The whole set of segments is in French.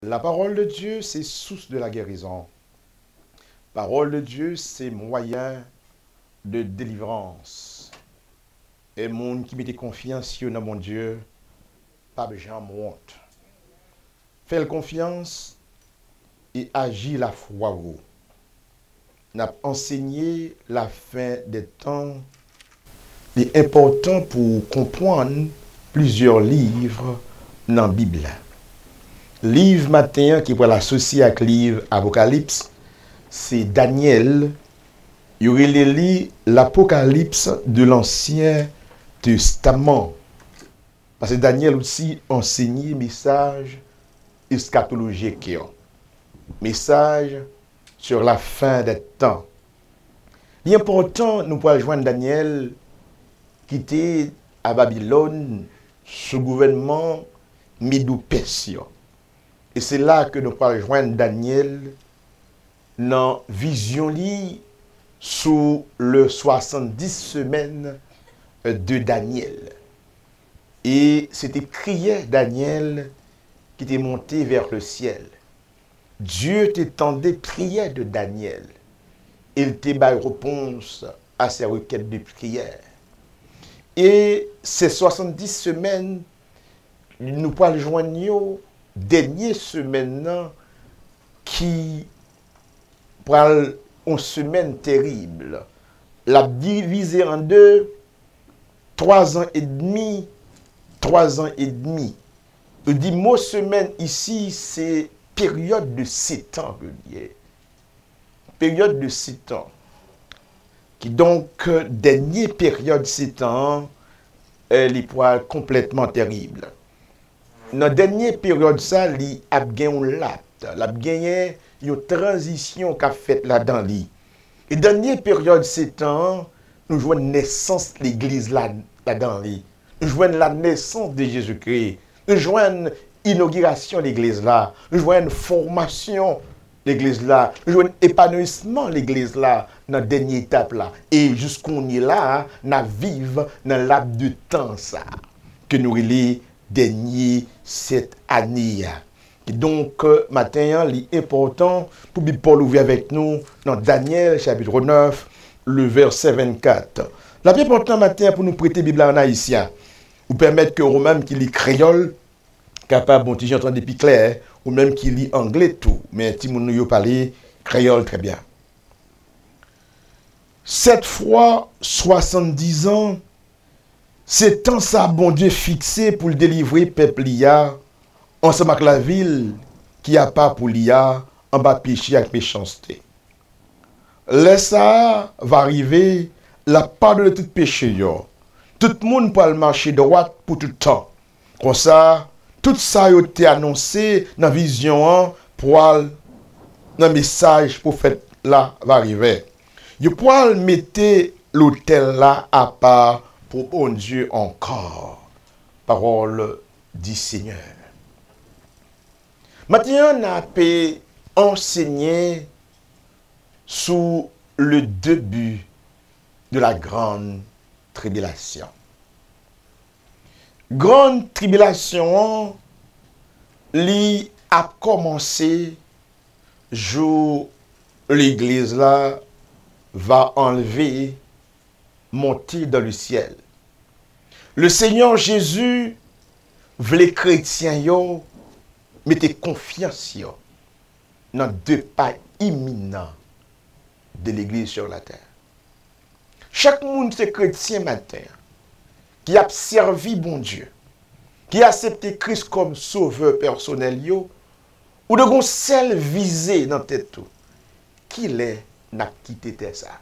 La parole de Dieu, c'est source de la guérison. Parole de Dieu, c'est moyen de délivrance. Et le monde qui mette confiance dans mon Dieu, pas besoin de honte. Fais confiance et agis la foi. N'a enseigné la fin des temps. Il est important pour comprendre plusieurs livres dans la Bible. Livre matin qui pourrait l'associer avec le livre Apocalypse, c'est Daniel. Il y aurait l'Apocalypse de l'Ancien Testament. Parce que Daniel aussi enseignait message eschatologique. Message sur la fin des temps. L'important, nous pouvons joindre Daniel qui était à Babylone sous gouvernement Médo-Persien. Et c'est là que nous pouvons joindre Daniel dans vision li sous le 70 semaines de Daniel. Et c'était prière Daniel qui était monté vers le ciel. Dieu t'étendait prière de Daniel. Il te bat réponse à ses requêtes de prière. Et ces 70 semaines, nous pouvons joindre dernière semaine qui prend une semaine terrible. La diviser en deux, 3 ans et demi, 3 ans et demi. Je dis mot semaine ici, c'est période de 7 ans. Période de 7 ans. Qui donc, dernière période 7 ans, elle est complètement terrible. Dans la dernière période, ça, il a gagné une transition qu'a faite là-dedans. Et dans la dernière période, 7 ans, nous jouons la naissance de l'Église là-dedans. Nous jouons la naissance de Jésus-Christ. Nous jouons l'inauguration de l'Église là. Nous jouons une formation de l'Église là. Nous jouons l'épanouissement de l'Église là, dans la dernière étape là. Et jusqu'on est là, nous vivons dans le laps de temps ça, que nous avons dernier cette année. Et donc, matin, l'important pour Paul ouvrir avec nous dans Daniel, chapitre 9, le verset 24. La plus importante matin pour nous prêter la Bible en haïtien, ou permettre que vous-même qui lit créole, capable, bon, j'ai entendu depuis clair, ou même qui lit anglais tout, mais si nous parler créole très bien. 7 fois 70 ans, c'est temps ça, bon Dieu, fixé pour le délivrer peuple l'IA, ensemble avec la ville qui a pas pour l'IA, en bas péché avec méchanceté. Laisse ça va arriver, la part de tout péché, yo. Tout le monde peut marcher droit pour tout le temps. Comme ça, tout ça a été annoncé dans la vision, pour dans le message pour faire là va arriver. Vous pouvez mettre l'hôtel là à part pour bon Dieu encore. Parole du Seigneur. Maintenant, on a pu enseigner sous le début de la grande tribulation. Grande tribulation, li a commencé jour l'église là va enlever, monter dans le ciel. Le Seigneur Jésus voulait chrétiens yo mettez confiance yo dans 2 pas imminents de l'église sur la terre. Chaque monde c'est chrétien matin qui a servi bon Dieu, qui a accepté Christ comme sauveur personnel yo, ou de gon seul visé dans tête tout, qu'il est n'a quitté ça.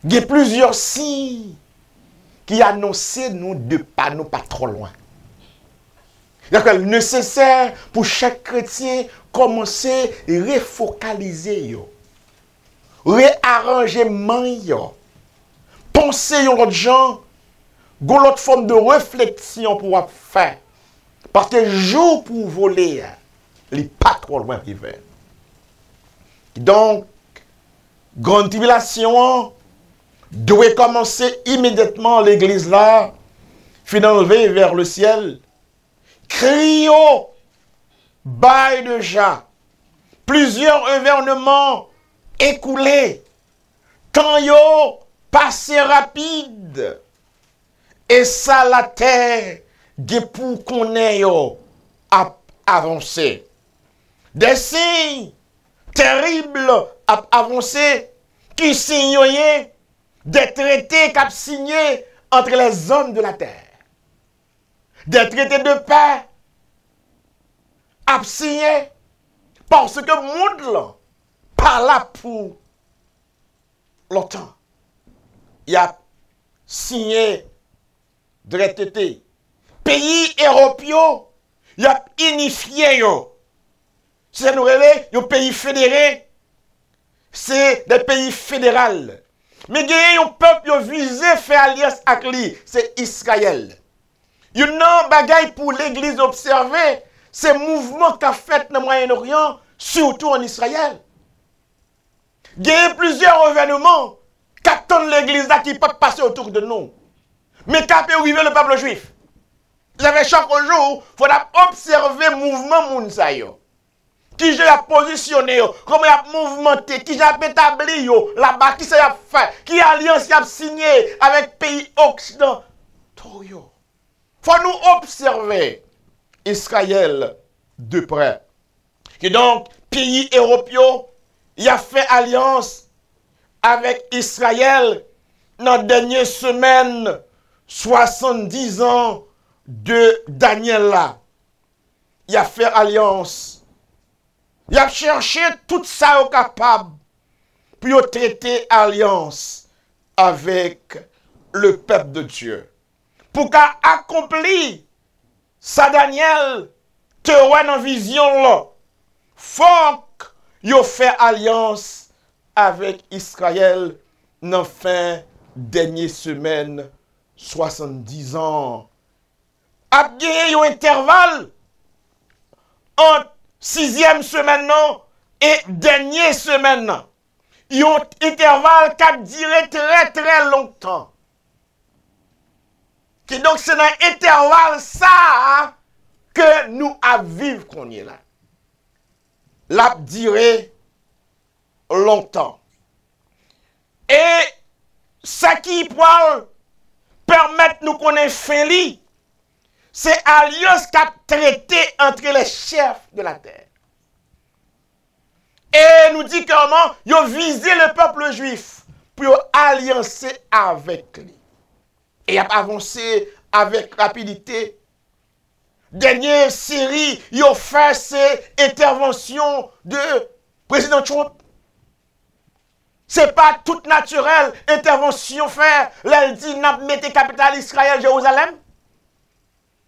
Il y a plusieurs signes qui annoncent nous de pas nous pas trop loin. C'est nécessaire pour chaque chrétien commencer à refocaliser yo, réarranger yo, penser yon autre gens, gon l'autre forme de réflexion pour faire. Parce que jour pour voler, il n'est pas trop loin river. Donc, grande tribulation doit commencer immédiatement l'église là, fin enlever vers le ciel. Crio bail déjà, plusieurs gouvernements écoulés, temps yo passé rapide, et ça la terre, de pour qu'on ait à avancer. Des signes terribles à avancer, qui signent des traités qu'a signés entre les hommes de la terre. Des traités de paix à signer parce que le monde là, pas là pour longtemps. Il a signé des traités. Pays européens, il a unifié. C'est nous relais, les pays fédérés, c'est des pays fédéraux. Mais il y a un peuple qui a visé faire alliance avec lui, c'est Israël. Il y a un bagage pour l'église observer, c'est le mouvement qu'a fait dans le Moyen-Orient, surtout en Israël. Il y a plusieurs événements qui attendent l'église qui peuvent passer autour de nous. Mais qui peut arriver le peuple juif. Vous savez, chaque jour, il faut observer le mouvement Mounsayo. Qui j'ai positionné, comment il a mouvementé, qui j'ai établi là-bas, qui s'est fait, qui alliance a signé avec pays occidentaux. Il faut nous observer Israël de près. Et donc, pays européen, il a fait alliance avec Israël dans la dernière semaine, 70 ans de Daniel là. Il a fait alliance. Il a cherché tout ça au capable pour traiter alliance avec le peuple de Dieu. Pour qu'accomplir ça Daniel te voit dans vision là. Faut qu'il fait alliance avec Israël dans fin dernière semaine 70 ans. A gagné un intervalle entre 6e semaine non, et dernière semaine. Non. Il y a un intervalle qui a duré très très longtemps. Et donc c'est dans l'intervalle ça que nous à vivre qu'on est là. L'a duré longtemps. Et ça qui peut permettre nous connaître fin li, c'est alliance qu'a traité entre les chefs de la terre. Et nous dit comment ils ont visé le peuple juif pour alliancer avec lui. Et il a avancé avec rapidité. Dernière série, ils ont fait ces interventions de président Trump. C'est pas toute naturelle intervention faire. Là, il dit, n'a mettez capitale Israël, Jérusalem.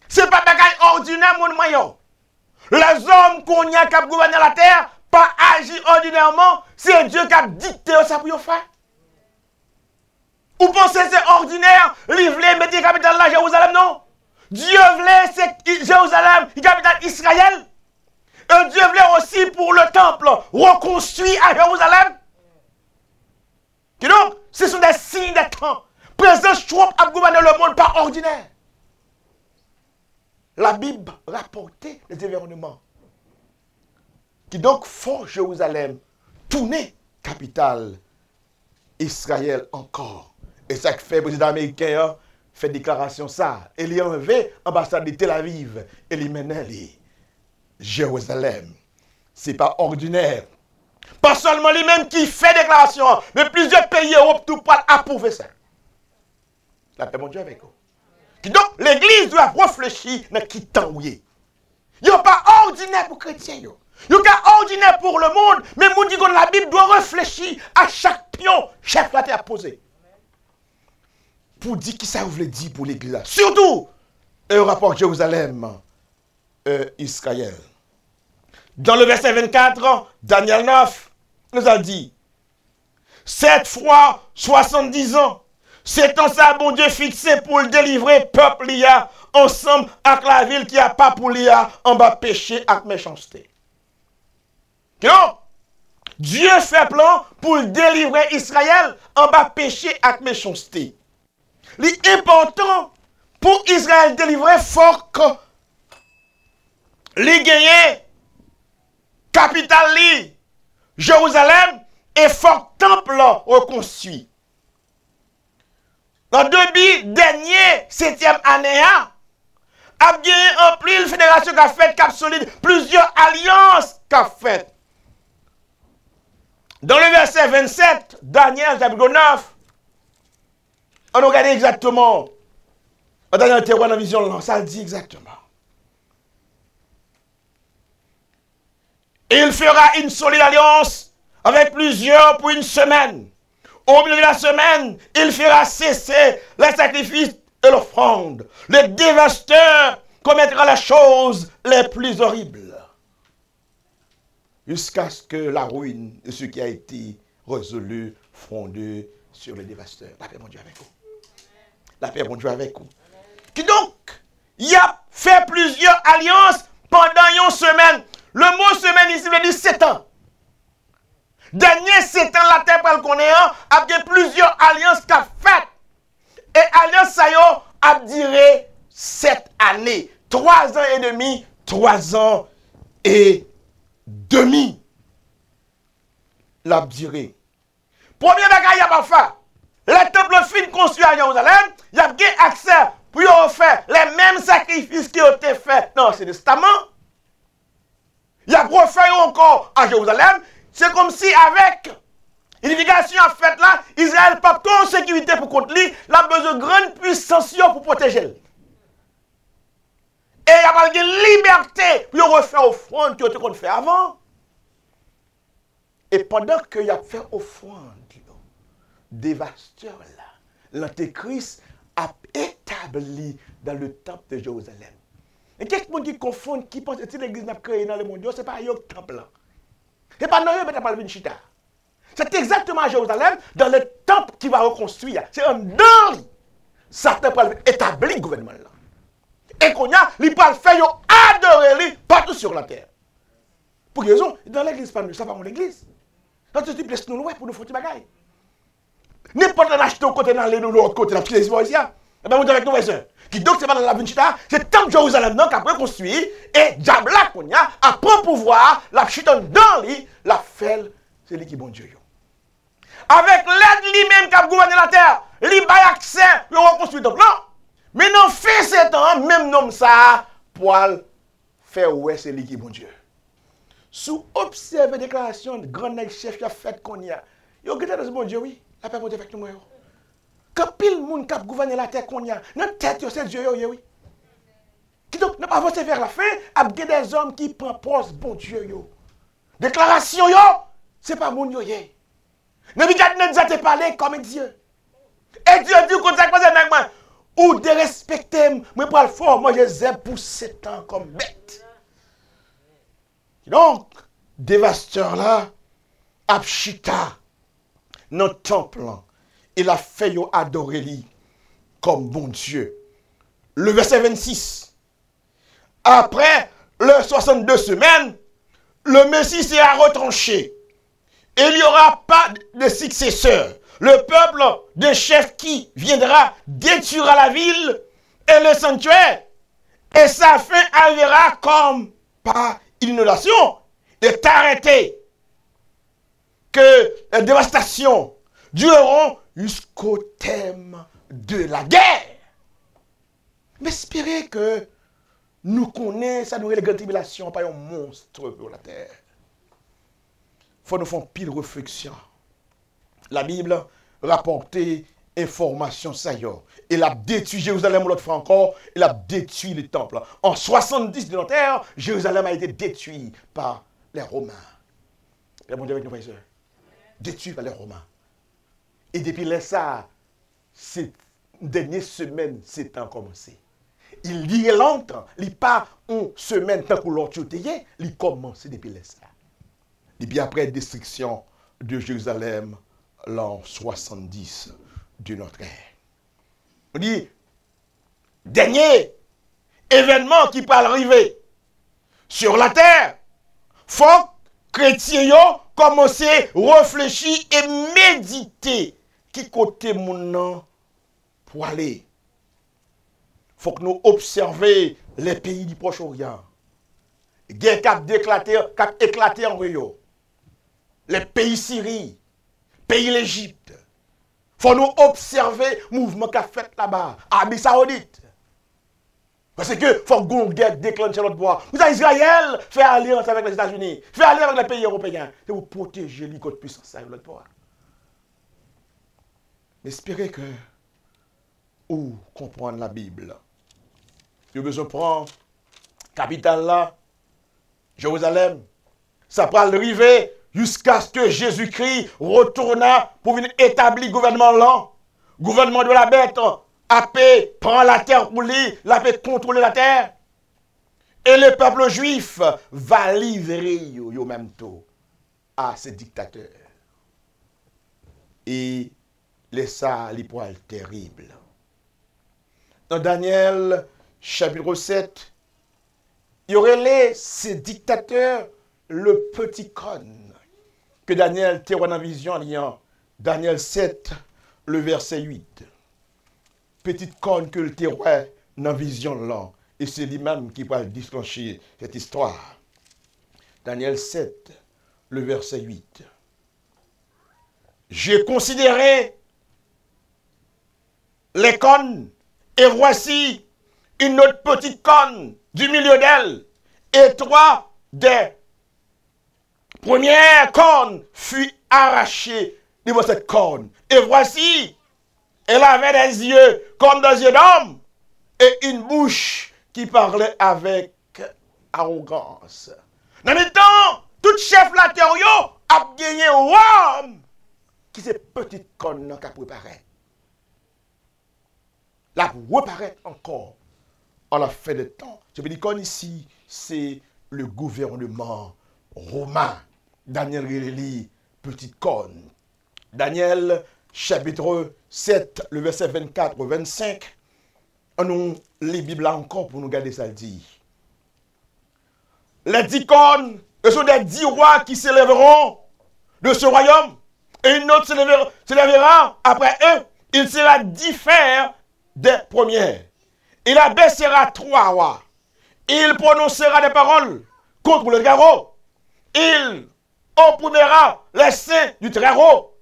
C'est pas bagage ordinaire, mon moyen. Les hommes qu'on y a qui gouvernent la terre, pas agir ordinairement, c'est Dieu qui a dicté ça pour faire. Ou pensez que c'est ordinaire, il voulait mettre capitale là, Jérusalem, non? Dieu voulait, c'est Jérusalem, capitale Israël. Et Dieu voulait aussi pour le temple, reconstruit à Jérusalem. Et donc, ce sont des signes des temps. Président Trump a gouverné le monde pas ordinaire. La Bible rapportait les événements qui donc font Jérusalem tourner capitale Israël encore. Et ça fait le président américain fait déclaration ça. Il y a enlevé l'ambassade de Tel Aviv et il mène Jérusalem. Ce n'est pas ordinaire. Pas seulement lui-même qui fait déclaration, mais plusieurs pays Europe tout pas approuver ça. La paix mon Dieu avec vous. Donc, l'église doit réfléchir dans qui temps où il est. Il n'est pas ordinaire pour les chrétiens. Il n'est pas ordinaire pour le monde, mais nous dit que la Bible doit réfléchir à chaque pion, chef la terre posé. Pour dire qui ça voulait dire pour l'église. Surtout, un rapport Jérusalem, Israël. Dans le verset 24, Daniel 9 nous a dit, cette fois 70 ans, c'est en ça, bon Dieu, fixé pour le délivrer, peuple l'IA, ensemble avec la ville qui a pas pour l'IA, en bas péché avec méchanceté. Non? Dieu fait plan pour délivrer Israël en bas péché avec méchanceté. L'important pour Israël délivrer, faut que les gagnants capitale li, Jérusalem, et fort temple reconstruit. Dans début dernier, 7e année, a bien en pile fédération qui a fait cap solide, plusieurs alliances qui a fait. Dans le verset 27, Daniel chapitre 9, on regarde exactement. On a un terroir dans la vision, ça le dit exactement. Il fera une solide alliance avec plusieurs pour une semaine. Au milieu de la semaine, il fera cesser les sacrifices et l'offrande. Le dévastateur commettra les choses les plus horribles. Jusqu'à ce que la ruine de ce qui a été résolu fonde sur le dévastateur. La paix, mon Dieu, avec vous. La paix, mon Dieu, avec vous. Qui donc, il a fait plusieurs alliances pendant une semaine. Le mot semaine ici veut dire 7 ans. Dernier 7 ans, la terre pour le connaître, a bien plusieurs alliances qu'a faites. Et alliance ça a duré 7 années. 3 ans et demi, 3 ans et demi. L'a duré. Premier bagage, il y a pas fait. Le temple fin construit à Jérusalem, il y a bien accès pour faire les mêmes sacrifices qui ont été faits dans l'Ancien Testament. Il y a refait encore à Jérusalem. C'est comme si avec l'éducation en fait là, Israël n'a pas de sécurité pour contre lui, il a besoin de grande puissance pour protéger. Et il y a pas de liberté pour refaire offrande que tu as fait avant. Et pendant qu'il a fait offrande, dévastateur là, l'Antéchrist a établi dans le temple de Jérusalem. Et quelqu'un qui confond, qui pense que l'église n'a créé dans le monde, ce n'est pas un temple là. Et pas non, mais pas le Chita. C'est exactement à Jérusalem, dans le temple qui va reconstruire. C'est un dans Satan va établir le gouvernement là. Et qu'on a, il va faire adorer lui partout sur la terre. Pour raison, dans l'église, ça va dans l'église. Dans ce type de nous pour nous faire des bagailles. N'importe quel acheteur côté dans l'autre côté, la petite ici. Eh bien, vous avez avec nous, frères. Qui donc, c'est pas dans la Vinchita, c'est le temple de Jérusalem qui a reconstruit, et Diabla, qu'on a, prend pouvoir, la chita dans lui, la fait, c'est lui qui est bon Dieu. Avec l'aide lui-même qui a gouverné la terre, lui a accès, il reconstruit le temple. Non. Mais non, fait 7 ans, même nom ça, pour faire ouais, c'est lui qui est bon Dieu. Sous observer la déclaration de grand chef qui a fait qu'on y a, il y a un bon Dieu, oui, la paix pour avec nous. Quand pile monde qui a gouverné la terre qu'on y a, notre tête, c'est Dieu, oui. Qui donc n'a pas avancé vers la fin, il y a des hommes qui prennent poste, bon Dieu, yo. Déclaration, yo, c'est pas mon yo, yé. Nebuchadnezzar te parlé comme Dieu. Et Dieu dit qu'on s'est avec moi, ou de respecter, moi pour le fort, moi je les ai pour 7 ans comme bête. Donc, dévastateur là, Abchita, notre temple, il a fait adorer lui comme bon Dieu. Le verset 26. Après les 62 semaines, le Messie sera retranché. Et il n'y aura pas de successeur. Le peuple de chef qui viendra détruira la ville et le sanctuaire. Et sa fin arrivera comme par inondation. est arrêté. Que les dévastations dureront jusqu'au terme de la guerre. Mais espérez que nous connaissons, ça nous les grandes tribulations, pas un monstre pour la terre. Il faut nous faire pile réflexion. La Bible rapportait information ça y est. Il a détruit Jérusalem l'autre fois encore, il a détruit le temple. En 70 de notre terre, Jérusalem a été détruit par les Romains. Et bon Dieu avec nous, frères et sœurs. Détruit par les Romains. Et depuis là, ça, cette dernière semaine, c'est temps commencé. Il y a longtemps, il n'y a pas une semaine tant que l'autre il commence depuis là. Depuis après la destruction de Jérusalem, l'an 70 de notre ère. On dit, dernier événement qui peut arriver sur la terre, faut que les chrétiens commencent à réfléchir et méditer qui côté mon nom pour aller. Faut que nous observions les pays du Proche-Orient guerre qui a éclaté en Rio. Les pays Syrie, pays l'Égypte. Il faut nous observer le mouvement qu'a fait là-bas, Arabie Saoudite. Parce que faut qu'on guerre déclencher l'autre bois. Vous avez Israël fait alliance avec les États-Unis, fait alliance avec les pays européens. C'est pour protéger les côtes puissance avec l'autre bois. Espérez que ou comprendre la Bible. Vous avez besoin de prendre capitale là, Jérusalem. Ça peut arriver jusqu'à ce que Jésus-Christ retourna pour venir établir le gouvernement là. Gouvernement de la bête. La paix prend la terre pour lui, la paix contrôle la terre. Et le peuple juif va livrer yo même tout à ces dictateurs. Et laissa les poils terribles. Dans Daniel, chapitre 7, il y aurait ces dictateurs, le petit cône, que Daniel terroit dans la vision, liant Daniel 7, le verset 8. Petite corne que le terroir dans la vision là. Et c'est lui-même qui va déclencher cette histoire. Daniel 7, le verset 8. J'ai considéré les cornes, et voici une autre petite corne du milieu d'elle, et trois des premières cornes furent arrachées de cette corne. Et voici, elle avait des yeux comme des yeux d'homme et une bouche qui parlait avec arrogance. Dans le temps, tout chef la terre a gagné Rome qui s'est petite conne qui a préparé. La reparaît encore en la fin de temps. Je veux dire qu'on ici, c'est le gouvernement romain. Daniel Réli, petite conne. Daniel chapitre 7, le verset 24 au 25, on lit Bible encore pour nous garder ça dit. Les 10 cornes, ce sont des 10 rois qui s'élèveront de ce royaume, et une autre s'élèvera après eux. Il sera différent des premières. Il abaissera 3 rois. Il prononcera des paroles contre le garrot. Il opprimera les saints du Très-Haut.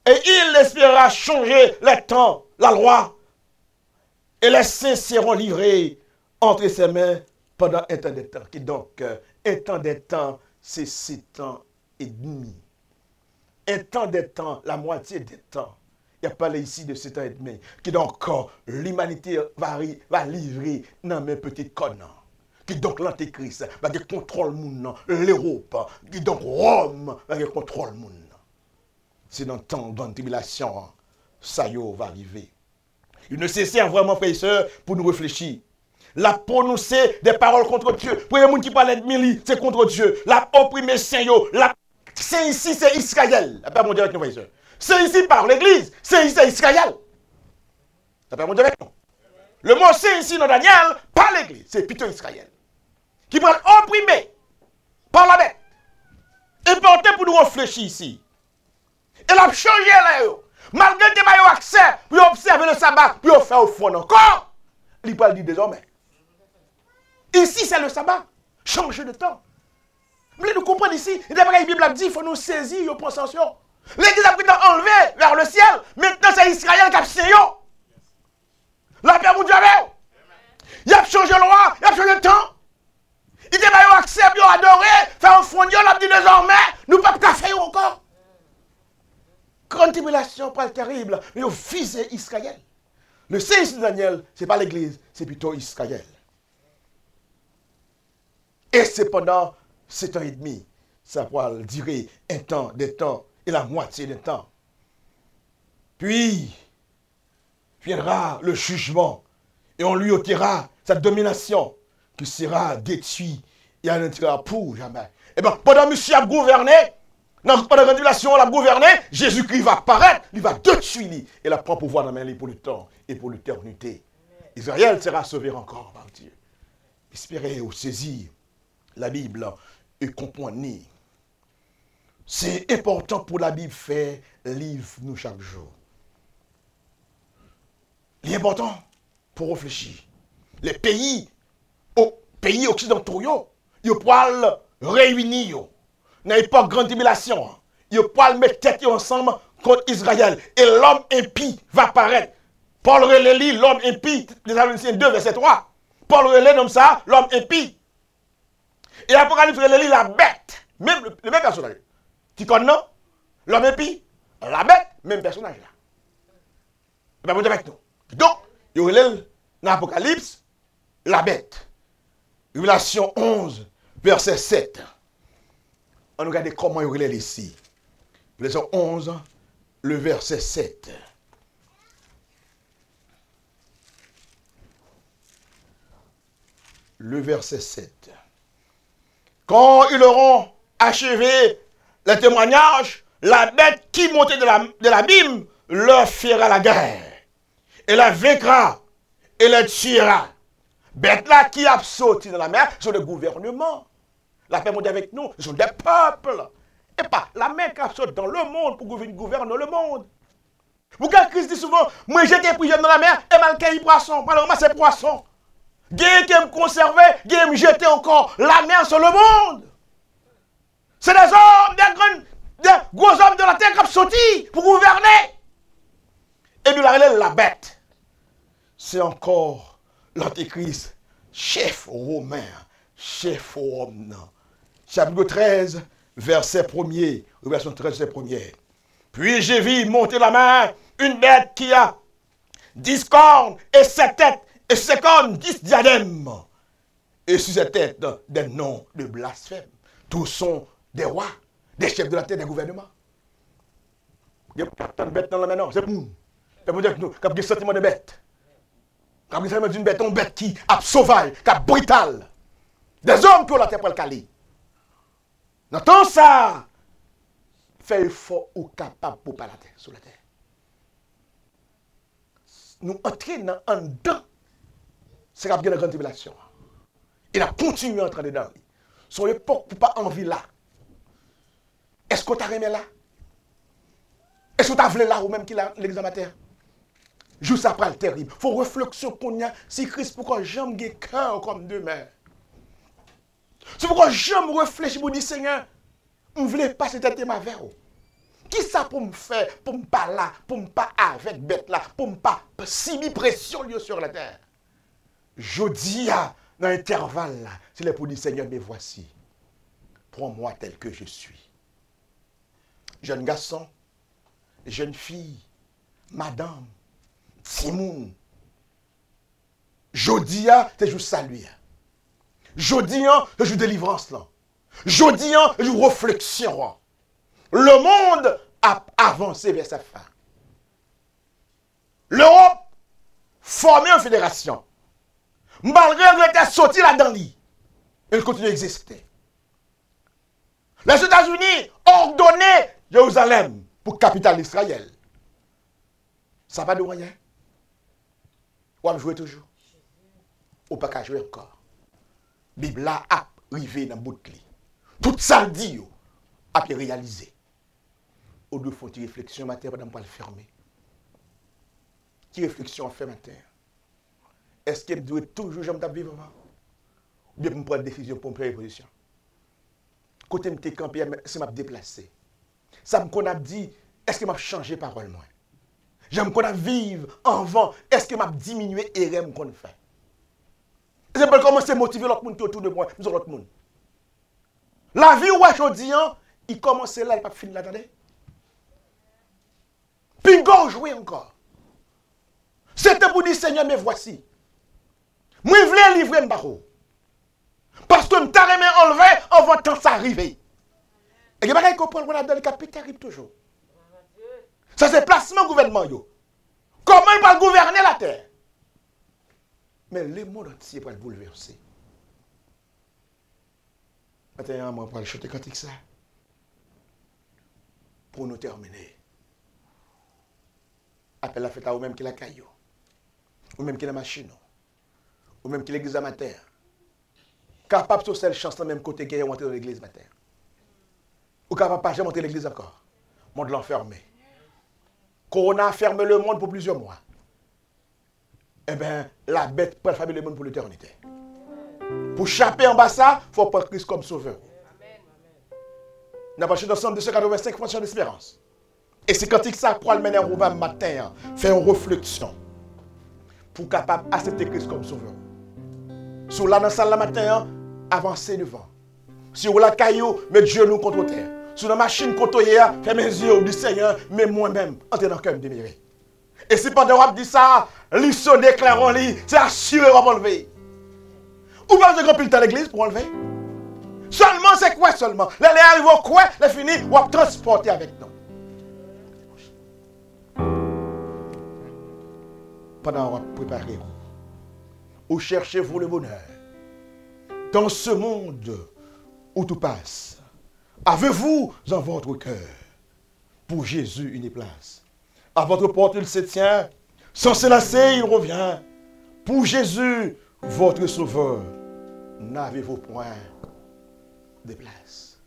Et il espérera changer les temps, la loi. Et les saints seront livrés entre ses mains pendant un temps de temps. Qui donc, un temps de temps, c'est 7 ans et demi. Un temps de temps, la moitié des temps. Il y a parlé ici de 7 ans et demi. Qui donc, l'humanité va livrer dans mes petites connes. Qui donc l'antéchrist va contrôler le monde, l'Europe. Qui donc Rome va contrôler le monde. C'est dans le temps de grande tribulation, ça y va arriver. Il ne cesse vraiment, frères et sœurs, pour nous réfléchir. La prononcer des paroles contre Dieu. Pour les gens qui parlent de Mili, c'est contre Dieu. La opprimer Saint yo. C'est ici, c'est Israël. Ça peut mon Dieu avec nous, frères et sœurs. C'est ici par l'Église. C'est ici, c'est Israël. Ça peut mon Dieu avec nous. Le mot c'est ici dans Daniel, par l'Église. C'est plutôt Israël. Qui va opprimer par la bête. Important pour nous réfléchir ici. Elle a changé là. Malgré que tu as accès pour observer le sabbat, pour faire au fond encore. Il parle dire désormais. Ici, c'est le sabbat. Changer de temps. Vous voulez nous comprendre ici? Et d'après la Bible a dit, il faut nous saisir, il faut attention. L'Église a pris enlevé vers le ciel. Maintenant, c'est Israël qui a signé. La paix, mon Dieu, il a changé le roi, il a changé le temps. Il a accès pour adorer, faire au fond, il a dit désormais, nous ne pouvons pas faire encore. Grande tribulation, pas terrible, mais au fils d'Israël. Le Saint de Daniel, ce n'est pas l'Église, c'est plutôt Israël. Et c'est pendant 7 ans et demi, ça va durer un temps, des temps, et la moitié des temps. Puis, viendra le jugement, et on lui ôtera sa domination, qui sera détruite, et elle ne sera pour jamais. Et bien, pendant que monsieur a gouverné, pendant la tribulation, on a gouverné, Jésus-Christ va apparaître, il va détruire, et la prend pouvoir dans main pour le temps et pour l'éternité. Israël sera sauvé encore par Dieu. Espérez ou saisir la Bible et comprendre. C'est important pour la Bible faire livre nous chaque jour. L'important pour réfléchir. Les pays occidentaux, ils pourront réunir dans l'époque grande tribulation. Ils pourront mettre tête ensemble contre Israël. Et l'homme impie va paraître. Paul relit l'homme impie, Thessaloniciens 2, verset 3. Paul relit comme ça, l'homme impie. Et Apocalypse relit la bête. Même le même personnage. Tu connais, non? L'homme impie, la bête, même personnage là. Il va vous avec nous. Donc, il relit dans l'Apocalypse la bête. Révélation 11, verset 7. On regarde comment il relit ici. Révélation 11, le verset 7. Le verset 7. Quand ils auront achevé le témoignage, la bête qui montait de l'abîme leur fera la guerre. Et la vaincra et la tuera. Bête là qui a sauté dans la mer, ce sont des gouvernements. La paix mondiale avec nous, ce sont des peuples. Et pas la mer qui a sauté dans le monde pour gouverner le monde. Vous voyez, Christ dit souvent, moi j'étais pris dans la mer et mal qu'il y poisson. Malheureusement, c'est poisson. Dieu qui me conserver, Dieu me jeter encore la mer sur le monde. C'est des hommes, des gros hommes de la terre qui ont sauté pour gouverner. Et nous la bête. C'est encore l'antéchrist, chef romain, chef romain. Chapitre 13, verset 1er, verset 13, verset 1er. Puis j'ai vu monter la main une bête qui a 10 cornes et 7 têtes. Et sur ses cornes, 10 diadèmes. Et sur ses têtes, des noms de blasphème. Tous sont des rois, des chefs de la terre, des gouvernements. Il y a pas de bête dans la main, non. C'est pour nous. C'est pour dire que nous, quand il y a un sentiment de bête. Quand il y a un sentiment d'une bête, une bête qui est sauvage, qui est brutale. Des hommes qui ont la terre pour le caler. Dans tout ça, fait effort ou capable pour pas la terre, sur la terre. Nous entraînons en dedans. C'est qu'il y a une grande tribulation. Il a continué à entrer dedans. Son époque pour pas envie là. Est-ce qu'on t'a remis là? Est-ce qu'on t'a voulu là ou même qu'il a l'examateur? Juste après le terrible. Il faut réflexion qu'on y a. Si Christ, pourquoi j'aime des cœurs comme demain? C'est pourquoi j'aime réfléchir pour dire Seigneur, je ne voulais pas cette tête ma vers. Qui ça pour me faire? Pour me pas là, pour me pas avec bête là, pour me pas subir pression sur la terre. Je dis dans l'intervalle là, c'est là pour dire Seigneur, mais voici, prends-moi tel que je suis. Jeune garçon, jeune fille, madame, Timoun. Jodi c'est juste saluer. Jodi c'est juste délivrance là. Jodi c'est juste réflexion. Le monde a avancé vers sa fin. L'Europe formée en fédération. Malgré l'Angleterre sorti là-dedans, elle continue à exister. Les États-Unis ordonné Jérusalem pour capitale d'Israël. Ça va de rien. On va jouer toujours. Ou pas qu'à jouer encore. Bible a arrivé dans le bout de lit. Tout ça dit, a pu réaliser. Au deux faut une réflexion matin pendant pas le fermer. Qui réflexion fait matin? Est-ce qu'elle doit toujours jamais vivre avant? Ou bien pour me prendre une décision pour me prendre une position? Côté me campé, c'est m'a déplacé. Ça me qu'on a dit, est-ce que m'a changé parole moi? J'aime qu'on a vivre en vent, est-ce que m'a diminué et rem qu'on fait? C'est pour commencer à motiver l'autre monde qui est autour de moi, nous l'autre monde. La vie où aujourd'hui, il commence là, il n'est pas fini là, attendez. Puis il jouer encore. C'était pour dire Seigneur, mais voici. Moi, je voulais livrer m'baro. Parce que m'ta remet enlevé avant que ça arrive. Et il va comprendre qu'on a dans le cas plus terrible toujours. Ça c'est placement gouvernement yo. Comment il va gouverner la terre? Mais le monde entier va le bouleverser. Maintenant, on va le chanter cantique ça. Pour nous terminer. Appelle la fête à vous-même qui la caillou. Ou même qui la machine. Ou même qui l'église amateur. Capable sur cette chance même côté qui est monté dans l'église matin. Ou capable pas jamais monter l'église encore. Monde l'enfermé. Corona ferme le monde pour plusieurs mois. Eh bien, la bête peut fermer le monde pour l'éternité. Pour chapper en bas ça, il faut prendre Christ comme sauveur. Nous avons acheté ensemble 285 francs d'espérance. Et c'est quand il ça pour le mener au matin, faire une réflexion pour capable accepter Christ comme sauveur. Sur la dans la salle le matin, avancer devant. Sur la caillou, mettre genoux contre terre. Sur la machine contre hier, faire mes yeux du Seigneur, mais moi-même, entrer dans le cœur déméré. Et si pendant qu'on dit ça, l'issue déclare en lit, c'est assuré qu'on va enlever. Ou pas de grand pile à l'église pour enlever? Seulement, c'est quoi seulement? Les arrivent au quoi, les fini, ou à transporter avec nous. Pendant qu'on va préparer, où cherchez-vous le bonheur? Dans ce monde où tout passe, avez-vous dans votre cœur pour Jésus une place? À votre porte, il se tient. Sans se lasser, il revient. Pour Jésus, votre sauveur, n'avez-vous point de place?